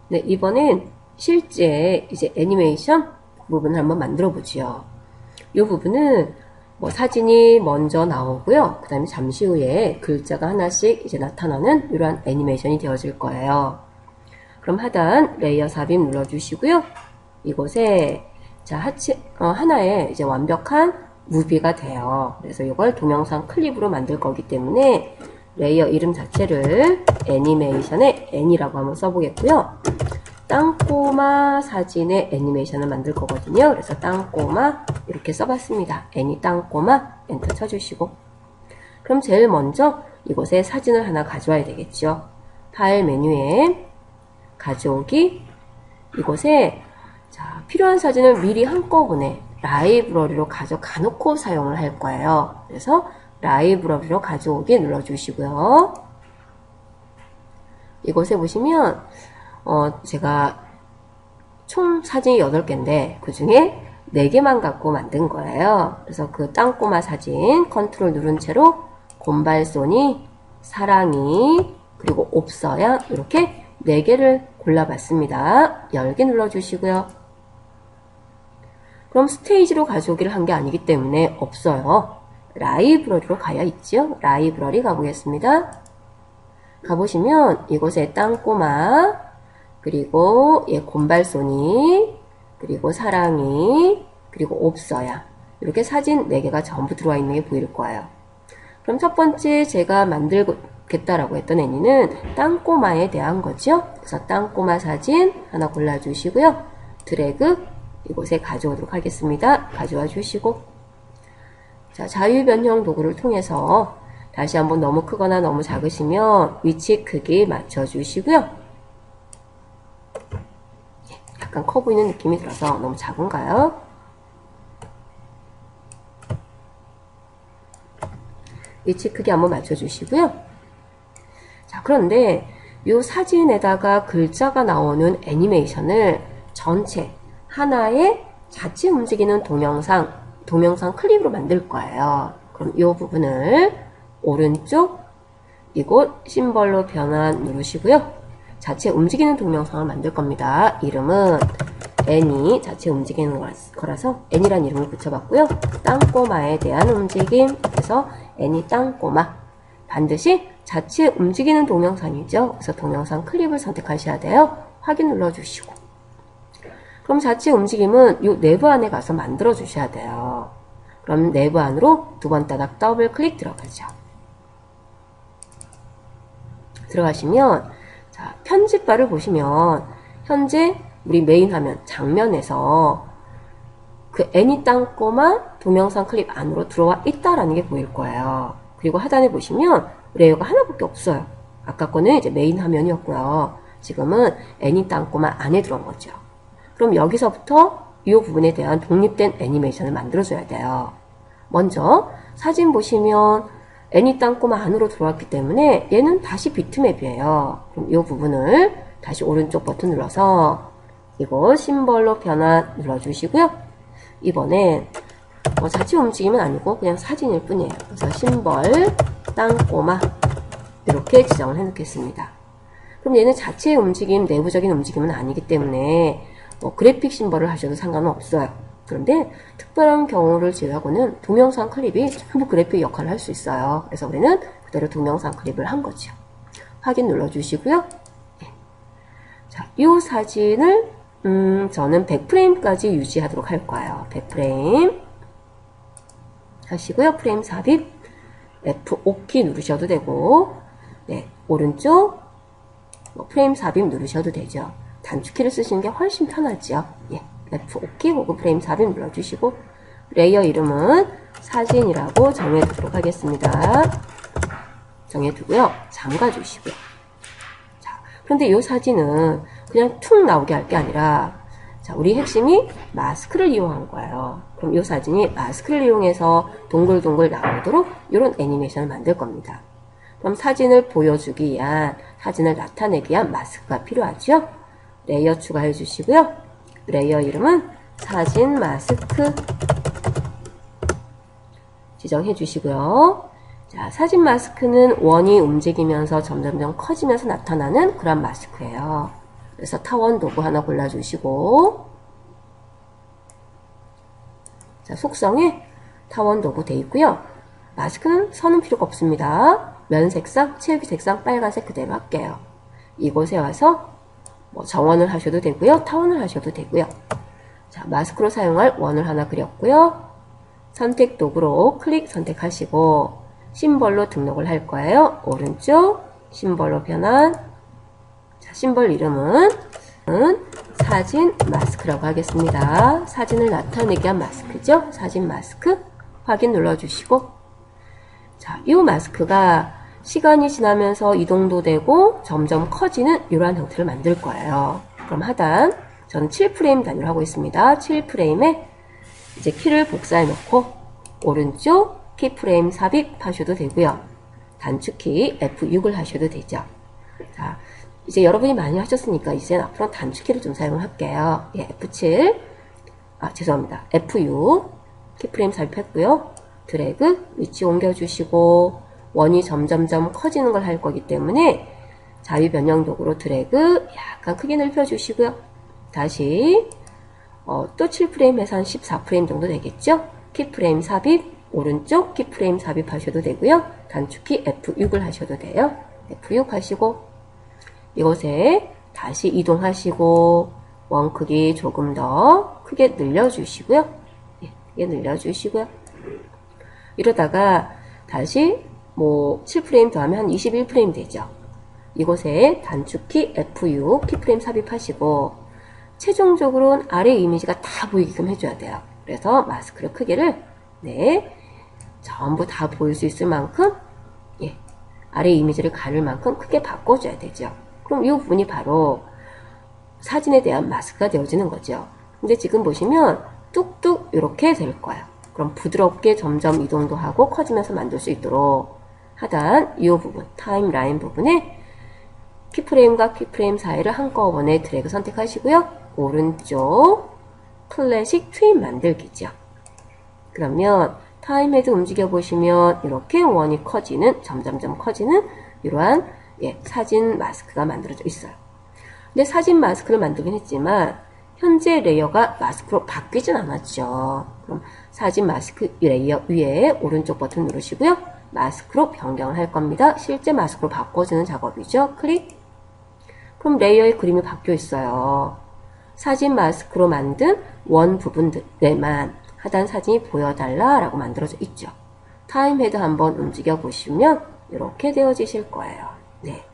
네, 이번엔 실제 이제 애니메이션 부분을 한번 만들어 보지요. 이 부분은 뭐 사진이 먼저 나오고요. 그 다음에 잠시 후에 글자가 하나씩 이제 나타나는 이러한 애니메이션이 되어질 거예요. 그럼 하단 레이어 삽입 눌러주시고요. 이곳에 자 하나의 이제 완벽한 무비가 돼요. 그래서 이걸 동영상 클립으로 만들 거기 때문에 레이어 이름 자체를 애니메이션의 N이라고 한번 써보겠고요. 땅꼬마 사진의 애니메이션을 만들 거거든요. 그래서 땅꼬마 이렇게 써봤습니다. 애니 땅꼬마 엔터 쳐주시고, 그럼 제일 먼저 이곳에 사진을 하나 가져와야 되겠죠. 파일 메뉴에 가져오기, 이곳에 자 필요한 사진을 미리 한꺼번에 라이브러리로 가져가 놓고 사용을 할 거예요. 그래서 라이브러리로 가져오기 눌러주시고요. 이곳에 보시면 제가 총 사진이 8개인데 그 중에 4개만 갖고 만든 거예요. 그래서 그 땅꼬마 사진 컨트롤 누른 채로 곰발손이, 사랑이, 그리고 옵서야 이렇게 4개를 골라봤습니다. 열기 눌러주시고요. 그럼 스테이지로 가져오기를 한 게 아니기 때문에 없어요. 라이브러리로 가야 있죠. 라이브러리 가보겠습니다. 가보시면 이곳에 땅꼬마, 그리고 곰발손이, 그리고 사랑이, 그리고 옵서야 이렇게 사진 4개가 전부 들어와 있는 게 보일 거예요. 그럼 첫 번째 제가 만들겠다라고 했던 애니는 땅꼬마에 대한 거죠. 그래서 땅꼬마 사진 하나 골라주시고요. 드래그 이곳에 가져오도록 하겠습니다. 가져와 주시고, 자, 자유변형 도구를 통해서 다시 한번 너무 크거나 너무 작으시면 위치 크기 맞춰주시고요. 약간 커 보이는 느낌이 들어서 너무 작은가요? 위치 크기 한번 맞춰주시고요. 자, 그런데 이 사진에다가 글자가 나오는 애니메이션을 전체 하나의 자체 움직이는 동영상 클립으로 만들 거예요. 그럼 이 부분을 오른쪽 이곳 심벌로 변환 누르시고요. 자체 움직이는 동영상을 만들 겁니다. 이름은 애니, 자체 움직이는 거라서 애니란 이름을 붙여봤고요. 땅꼬마에 대한 움직임, 그래서 애니 땅꼬마. 반드시 자체 움직이는 동영상이죠. 그래서 동영상 클립을 선택하셔야 돼요. 확인 눌러주시고, 그럼 자체 움직임은 이 내부 안에 가서 만들어 주셔야 돼요. 그럼 내부 안으로 두 번 따닥 더블 클릭 들어가죠. 들어가시면 자, 편집바를 보시면 현재 우리 메인 화면 장면에서 그 애니 땅꼬마 동영상 클립 안으로 들어와 있다라는 게 보일 거예요. 그리고 하단에 보시면 레이어가 하나밖에 없어요. 아까 거는 이제 메인 화면이었고요. 지금은 애니 땅꼬마 안에 들어온 거죠. 그럼 여기서부터 이 부분에 대한 독립된 애니메이션을 만들어줘야 돼요. 먼저 사진 보시면 애니 땅꼬마 안으로 들어왔기 때문에 얘는 다시 비트맵이에요. 그럼 이 부분을 다시 오른쪽 버튼 눌러서 이거 심벌로 변환 눌러주시고요. 이번엔 자체 움직임은 아니고 그냥 사진일 뿐이에요. 그래서 심벌 땅꼬마 이렇게 지정을 해놓겠습니다. 그럼 얘는 자체 움직임, 내부적인 움직임은 아니기 때문에 그래픽 심벌을 하셔도 상관은 없어요. 그런데 특별한 경우를 제외하고는 동영상 클립이 전부 그래픽 역할을 할 수 있어요. 그래서 우리는 그대로 동영상 클립을 한 거죠. 확인 눌러주시고요. 네. 자, 이 사진을 저는 100프레임까지 유지하도록 할 거예요. 100프레임 하시고요. 프레임 삽입 F5키 누르셔도 되고, 네, 오른쪽 프레임 삽입 누르셔도 되죠. 단축키를 쓰시는 게 훨씬 편하죠. 예, F5키 혹은 프레임 삽입 눌러주시고, 레이어 이름은 사진이라고 정해두도록 하겠습니다. 정해두고요. 잠가주시고요. 자, 그런데 이 사진은 그냥 툭 나오게 할 게 아니라, 자, 우리 핵심이 마스크를 이용한 거예요. 그럼 이 사진이 마스크를 이용해서 동글동글 나오도록 이런 애니메이션을 만들 겁니다. 그럼 사진을 보여주기 위한, 사진을 나타내기 위한 마스크가 필요하죠. 레이어 추가해 주시고요. 레이어 이름은 사진 마스크 지정해 주시고요. 자, 사진 마스크는 원이 움직이면서 점점점 커지면서 나타나는 그런 마스크예요. 그래서 타원 도구 하나 골라주시고, 자, 속성에 타원 도구 돼 있고요. 마스크는 서는 필요가 없습니다. 면 색상, 채비 색상 빨간색 그대로 할게요. 이곳에 와서 뭐 정원을 하셔도 되고요. 타원을 하셔도 되고요. 자, 마스크로 사용할 원을 하나 그렸고요. 선택 도구로 클릭 선택하시고 심벌로 등록을 할 거예요. 오른쪽 심벌로 변환. 자, 심벌 이름은 사진 마스크라고 하겠습니다. 사진을 나타내게 한 마스크죠. 사진 마스크 확인 눌러주시고, 자, 이 마스크가 시간이 지나면서 이동도 되고 점점 커지는 이러한 형태를 만들 거예요. 그럼 하단 저는 7프레임 단위로 하고 있습니다. 7프레임에 이제 키를 복사해 놓고 오른쪽 키프레임 삽입하셔도 되고요. 단축키 F6을 하셔도 되죠. 자, 이제 여러분이 많이 하셨으니까 이제 앞으로 단축키를 좀 사용을 할게요. 예, F7, 죄송합니다. F6 키프레임 삽입했고요. 드래그 위치 옮겨주시고 원이 점점점 커지는 걸 할 거기 때문에 자유 변형 도구로 드래그 약간 크게 넓혀주시고요. 다시 또 7프레임 해서 한 14프레임 정도 되겠죠? 키프레임 삽입, 오른쪽 키프레임 삽입하셔도 되고요. 단축키 F6을 하셔도 돼요. F6 하시고 이곳에 다시 이동하시고 원 크기 조금 더 크게 늘려주시고요. 예, 크게 늘려주시고요. 이러다가 다시 뭐 7프레임 더하면 한 21프레임 되죠. 이곳에 단축키 F6 키프레임 삽입하시고 최종적으로는 아래 이미지가 다 보이게끔 해줘야 돼요. 그래서 마스크의 크기를 전부 다 보일 수 있을 만큼 아래 이미지를 가릴 만큼 크게 바꿔줘야 되죠. 그럼 이 부분이 바로 사진에 대한 마스크가 되어지는 거죠. 근데 지금 보시면 뚝뚝 이렇게 될 거예요. 그럼 부드럽게 점점 이동도 하고 커지면서 만들 수 있도록 하단 이 부분, 타임라인 부분에 키프레임과 키프레임 사이를 한꺼번에 드래그 선택하시고요. 오른쪽 클래식 트윈 만들기죠. 그러면 타임헤드 움직여 보시면 이렇게 원이 커지는, 점점점 커지는 이러한 사진 마스크가 만들어져 있어요. 근데 사진 마스크를 만들긴 했지만 현재 레이어가 마스크로 바뀌진 않았죠. 그럼 사진 마스크 레이어 위에 오른쪽 버튼 누르시고요. 마스크로 변경을 할 겁니다. 실제 마스크로 바꿔주는 작업이죠. 클릭. 그럼 레이어의 그림이 바뀌어 있어요. 사진 마스크로 만든 원 부분들에만 하단 사진이 보여달라 라고 만들어져 있죠. 타임 헤드 한번 움직여 보시면 이렇게 되어지실 거예요. 네,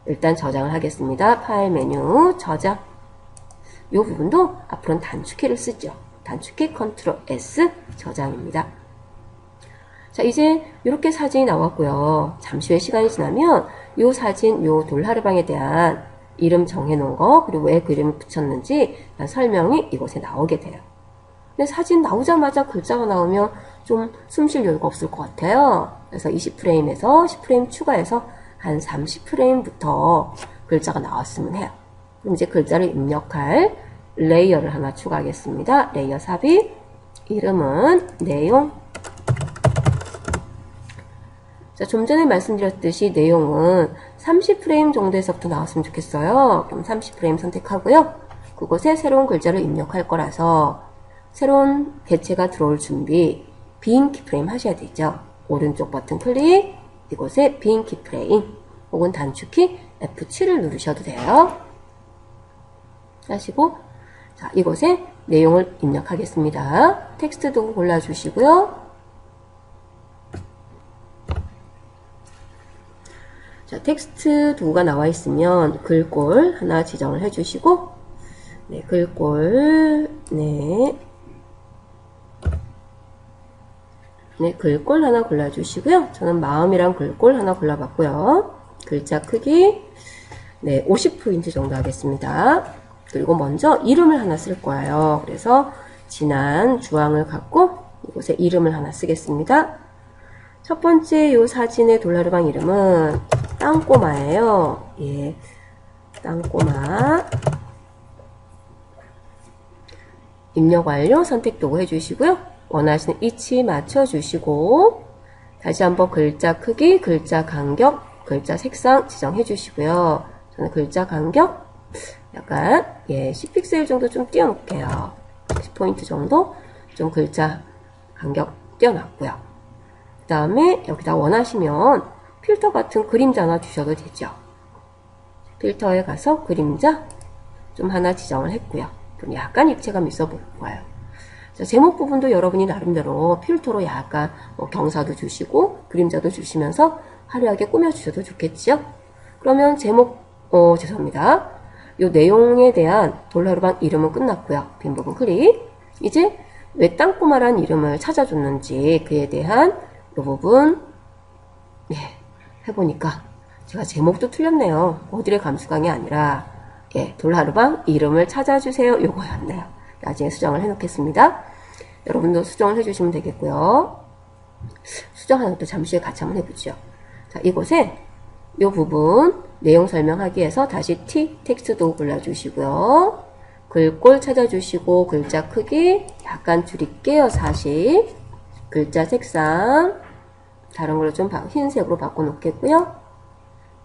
일단 저장을 하겠습니다. 파일 메뉴 저장. 이 부분도 앞으로는 단축키를 쓰죠. 단축키 컨트롤 S 저장입니다. 자, 이제 이렇게 사진이 나왔고요. 잠시 후에 시간이 지나면 이 사진, 이 돌하르방에 대한 이름 정해놓은 거, 그리고 왜 그 이름을 붙였는지 설명이 이곳에 나오게 돼요. 근데 사진 나오자마자 글자가 나오면 좀 숨 쉴 여유가 없을 것 같아요. 그래서 20프레임에서 10프레임 추가해서 한 30프레임부터 글자가 나왔으면 해요. 그럼 이제 글자를 입력할 레이어를 하나 추가하겠습니다. 레이어 삽입, 이름은 내용. 자, 좀 전에 말씀드렸듯이 내용은 30프레임 정도에서부터 나왔으면 좋겠어요. 그럼 30프레임 선택하고요. 그곳에 새로운 글자를 입력할 거라서 새로운 개체가 들어올 준비, 빈 키프레임 하셔야 되죠. 오른쪽 버튼 클릭, 이곳에 빈 키프레임 혹은 단축키 F7을 누르셔도 돼요. 하시고, 자, 이곳에 내용을 입력하겠습니다. 텍스트 도구 골라주시고요. 자, 텍스트 도구가 나와 있으면 글꼴 하나 지정을 해주시고, 네, 글꼴, 글꼴 하나 골라주시고요. 저는 마음이랑 글꼴 하나 골라봤고요. 글자 크기, 50포인트 정도 하겠습니다. 그리고 먼저 이름을 하나 쓸 거예요. 그래서 진한 주황을 갖고 이곳에 이름을 하나 쓰겠습니다. 첫 번째 이 사진의 돌나르방 이름은 땅꼬마예요. 예, 땅꼬마. 입력 완료, 선택 도구 해주시고요. 원하시는 위치 맞춰주시고 다시 한번 글자 크기, 글자 간격, 글자 색상 지정해 주시고요. 저는 글자 간격 약간 10픽셀 정도 좀 띄워놓을게요. 10포인트 정도 좀 글자 간격 띄워놨고요. 그 다음에 여기다 원하시면 필터 같은 그림자 하나 주셔도 되죠. 필터에 가서 그림자 좀 하나 지정을 했고요. 좀 약간 입체감 있어 보일 거예요. 자, 제목 부분도 여러분이 나름대로 필터로 약간 경사도 주시고 그림자도 주시면서 화려하게 꾸며주셔도 좋겠지요. 그러면 제목, 죄송합니다. 요 내용에 대한 돌하루방 이름은 끝났고요. 빈 부분 클릭. 이제 왜 땅꼬마란 이름을 찾아줬는지 그에 대한 요 부분 해보니까 제가 제목도 틀렸네요. 어디를 감수광이 아니라 돌하루방 이름을 찾아주세요 요거였네요. 나중에 수정을 해놓겠습니다. 여러분도 수정을 해주시면 되겠고요. 수정하는 것도 잠시 후에 같이 한번 해보죠. 자, 이곳에 요 부분 내용 설명하기 위해서 다시 T 텍스트도 골라주시고요. 글꼴 찾아주시고 글자 크기 약간 줄일게요. 40. 글자 색상 다른 걸로 좀 흰색으로 바꿔놓겠고요.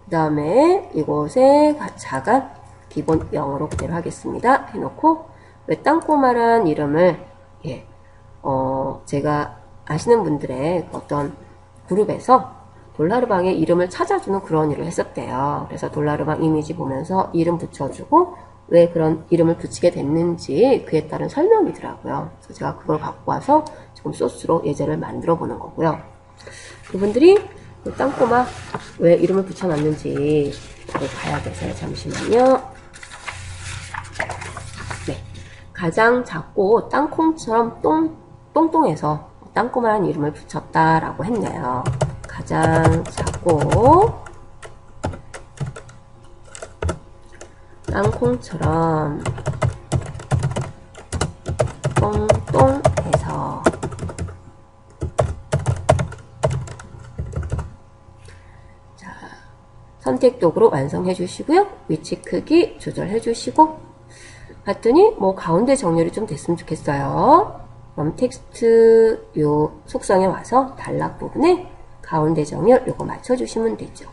그 다음에 이곳에 자간 기본 0으로 그대로 하겠습니다. 해놓고 왜 땅꼬마란 이름을 제가 아시는 분들의 어떤 그룹에서 돌하루방의 이름을 찾아주는 그런 일을 했었대요. 그래서 돌하루방 이미지 보면서 이름 붙여주고 왜 그런 이름을 붙이게 됐는지 그에 따른 설명이더라고요. 그래서 제가 그걸 갖고 와서 조금 소스로 예제를 만들어 보는 거고요. 그분들이 땅꼬마 왜 이름을 붙여놨는지 봐야 돼서요. 잠시만요. 네, 가장 작고 땅콩처럼 똥똥해서 땅꼬마라는 이름을 붙였다라고 했네요. 가장 작고 땅콩처럼 똥똥해서 선택 도구로 완성해 주시고요. 위치 크기 조절해 주시고 봤더니 뭐 가운데 정렬이 좀 됐으면 좋겠어요. 그럼 텍스트 요 속성에 와서 단락 부분에 가운데 정렬 요거 맞춰 주시면 되죠.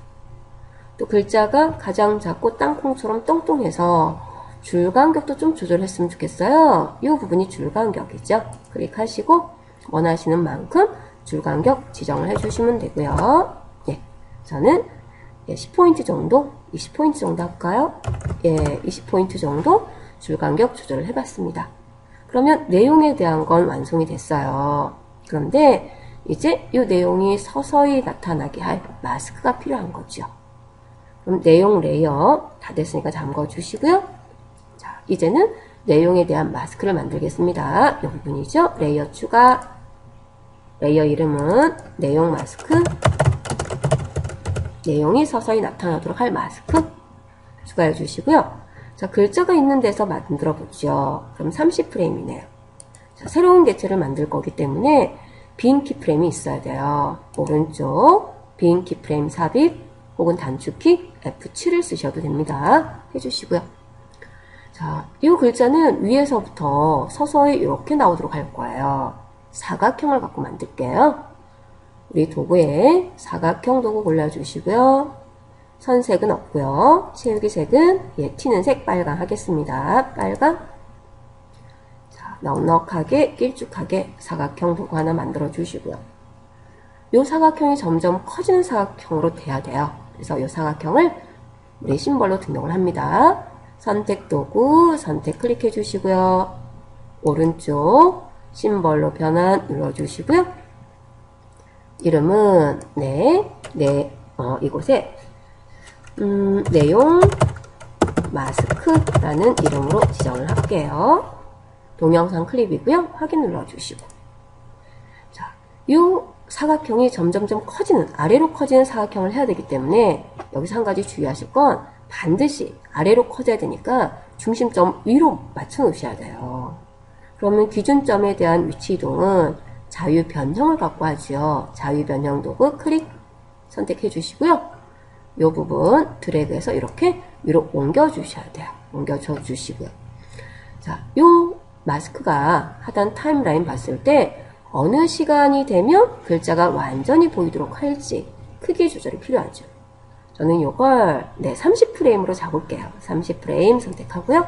또 글자가 가장 작고 땅콩처럼 똥똥해서 줄 간격도 좀 조절했으면 좋겠어요. 이 부분이 줄 간격이죠. 클릭하시고 원하시는 만큼 줄 간격 지정을 해주시면 되고요. 저는 10포인트 정도, 20포인트 정도 할까요? 20포인트 정도 줄 간격 조절을 해봤습니다. 그러면 내용에 대한 건 완성이 됐어요. 그런데 이제 이 내용이 서서히 나타나게 할 마스크가 필요한 거죠. 그럼 내용 레이어 다 됐으니까 잠궈 주시고요. 자, 이제는 내용에 대한 마스크를 만들겠습니다. 이 부분이죠. 레이어 추가. 레이어 이름은 내용 마스크. 내용이 서서히 나타나도록 할 마스크 추가해 주시고요. 자, 글자가 있는 데서 만들어 보죠. 그럼 30프레임이네요. 자, 새로운 개체를 만들 거기 때문에 빈 키프레임이 있어야 돼요. 오른쪽 빈 키프레임 삽입 혹은 단축키 F7을 쓰셔도 됩니다. 해주시고요. 자, 이 글자는 위에서부터 서서히 이렇게 나오도록 할 거예요. 사각형을 갖고 만들게요. 우리 도구에 사각형 도구 골라주시고요. 선색은 없고요. 채우기색은 튀는 색 빨강 하겠습니다. 빨강. 자, 넉넉하게 길쭉하게 사각형 도구 하나 만들어 주시고요. 이 사각형이 점점 커지는 사각형으로 돼야 돼요. 그래서 이 사각형을 우리 심벌로 등록을 합니다. 선택 도구 선택 클릭해 주시고요. 오른쪽 심벌로 변환 눌러 주시고요. 이름은 이곳에 내용 마스크라는 이름으로 지정을 할게요. 동영상 클립이고요. 확인 눌러주시고 자, 이 사각형이 점점점 커지는 아래로 커지는 사각형을 해야 되기 때문에 여기서 한 가지 주의하실 건 반드시 아래로 커져야 되니까 중심점 위로 맞춰 놓으셔야 돼요. 그러면 기준점에 대한 위치 이동은 자유 변형을 갖고 하죠. 자유 변형 도구 클릭 선택해 주시고요. 이 부분 드래그해서 이렇게 위로 옮겨 주셔야 돼요. 옮겨줘 주시고요. 자, 이 마스크가 하단 타임라인 봤을 때 어느 시간이 되면 글자가 완전히 보이도록 할지 크기 조절이 필요하죠. 저는 요걸 30프레임으로 잡을게요. 30프레임 선택하고요.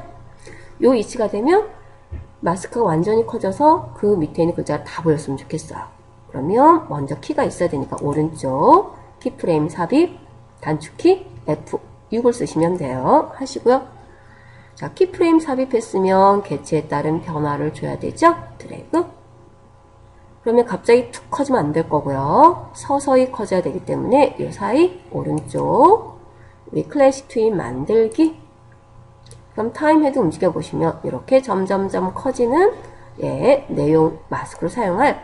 요 위치가 되면 마스크가 완전히 커져서 그 밑에 있는 글자가 다 보였으면 좋겠어요. 그러면 먼저 키가 있어야 되니까 오른쪽 키프레임 삽입, 단축키 F6을 쓰시면 돼요. 하시고요. 자, 키프레임 삽입했으면 개체에 따른 변화를 줘야 되죠. 드래그. 그러면 갑자기 툭 커지면 안 될 거고요. 서서히 커져야 되기 때문에 이 사이 오른쪽 우리 클래식 트윈 만들기. 그럼 타임 헤드 움직여 보시면 이렇게 점점점 커지는 내용 마스크로 사용할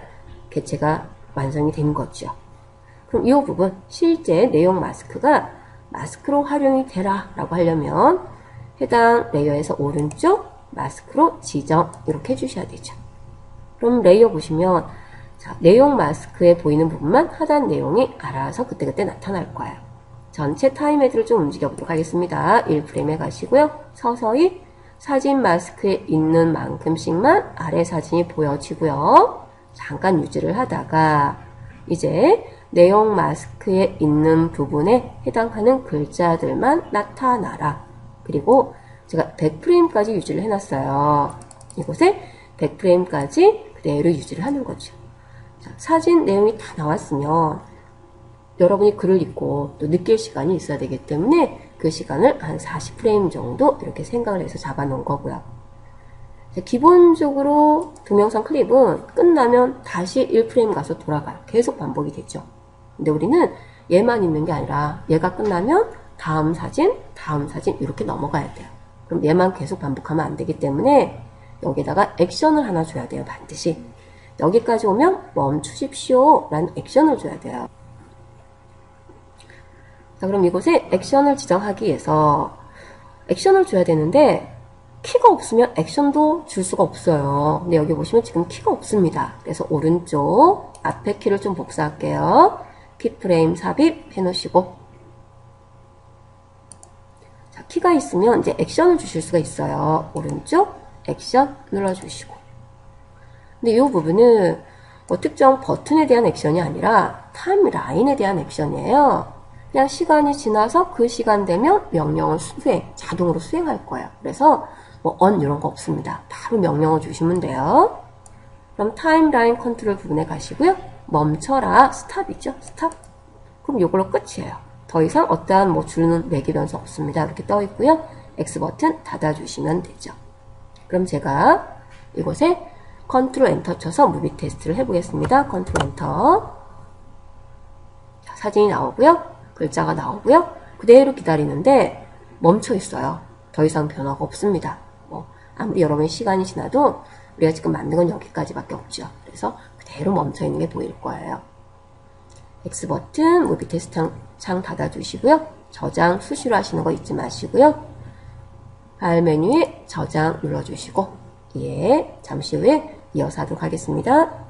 개체가 완성이 된 거죠. 그럼 이 부분 실제 내용 마스크가 마스크로 활용이 되라 라고 하려면 해당 레이어에서 오른쪽 마스크로 지정 이렇게 해주셔야 되죠. 그럼 레이어 보시면 자, 내용 마스크에 보이는 부분만 하단 내용이 알아서 그때그때 나타날 거예요. 전체 타임 헤드를 좀 움직여 보도록 하겠습니다. 1프레임에 가시고요. 서서히 사진 마스크에 있는 만큼씩만 아래 사진이 보여지고요. 잠깐 유지를 하다가 이제 내용 마스크에 있는 부분에 해당하는 글자들만 나타나라. 그리고 제가 100프레임까지 유지를 해놨어요. 이곳에 100프레임까지 그대로 유지를 하는 거죠. 자, 사진 내용이 다 나왔으면 여러분이 글을 읽고 또 느낄 시간이 있어야 되기 때문에 그 시간을 한 40프레임 정도 이렇게 생각을 해서 잡아놓은 거고요. 자, 기본적으로 동영상 클립은 끝나면 다시 1프레임 가서 돌아가요. 계속 반복이 되죠. 근데 우리는 얘만 있는 게 아니라 얘가 끝나면 다음 사진 이렇게 넘어가야 돼요. 그럼 얘만 계속 반복하면 안 되기 때문에 여기다가 액션을 하나 줘야 돼요. 반드시. 여기까지 오면 멈추십시오 라는 액션을 줘야 돼요. 자, 그럼 이곳에 액션을 지정하기 위해서 액션을 줘야 되는데 키가 없으면 액션도 줄 수가 없어요. 근데 여기 보시면 지금 키가 없습니다. 그래서 오른쪽 앞에 키를 좀 복사할게요. 키프레임 삽입 해놓으시고 자, 키가 있으면 이제 액션을 주실 수가 있어요. 오른쪽 액션 눌러주시고 근데 이 부분은 뭐 특정 버튼에 대한 액션이 아니라 타임라인에 대한 액션이에요. 그냥 시간이 지나서 그 시간 되면 명령을 자동으로 수행할 거예요. 그래서 뭐 on 이런 거 없습니다. 바로 명령을 주시면 돼요. 그럼 타임라인 컨트롤 부분에 가시고요. 멈춰라 스탑이죠. 스탑. 그럼 이걸로 끝이에요. 더 이상 어떠한 뭐 줄는 매기 변수 없습니다. 이렇게 떠 있고요. X 버튼 닫아주시면 되죠. 그럼 제가 이곳에 컨트롤 엔터 쳐서 무비 테스트를 해보겠습니다. 컨트롤 엔터. 자, 사진이 나오고요. 글자가 나오고요. 그대로 기다리는데 멈춰 있어요. 더 이상 변화가 없습니다. 뭐 아무리 여러분의 시간이 지나도 우리가 지금 만든 건 여기까지밖에 없죠. 그래서 그대로 멈춰 있는 게 보일 거예요. X 버튼 무비 테스트 창 닫아주시고요. 저장 수시로 하시는 거 잊지 마시고요. 파일 메뉴에 저장 눌러주시고 잠시 후에 이어서 하도록 하겠습니다.